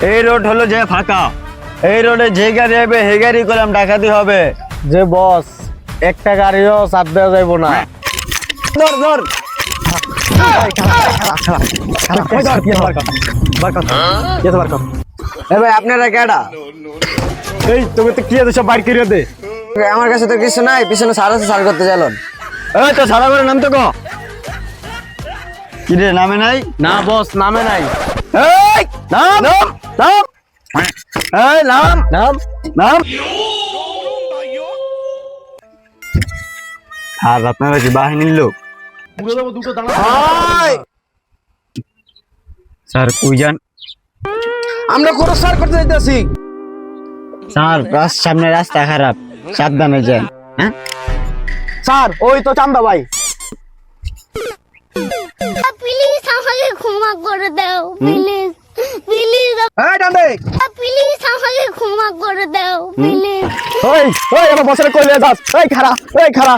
এই রোড হলো যে ফাঁকা, এই রোডে যে গাড়ি হবে সেই গাড়ি করলাম ডাকাতি হবে। যে বস একটা গাড়িও চাপ দেওয়া যাইব না। ধর ধর ভাই আপনারা কেডা? এই তোকে তো কি আছে সব বাইর করে দে। আমার কাছে তো কিছু নাই, পিছনে সার আছে, সার করতে চালন। এই তো সারা করে নাম তো কো কি রে, নামে নাই? না বস নামে নাই। এই নাম নাম নাম, এই নাম নাম নাম। আর আপনারা কি বাহিনীর লোক? স্যার কই যান? আমরা কোন সার করতে যাইতেছি। স্যার সামনে রাস্তা খারাপ, সাবধানে যান। হ্যাঁ স্যার ওই তো চান্দা ভাই। প্লিজ আমাকে ক্ষমা করে দাও, প্লিজ প্লিজ এই ডান্ডে প্লিজ আমাকে ক্ষমা করে দাও, প্লিজ। ওই ওই আমার বসের কইলে যাস। এই খারা এই খারা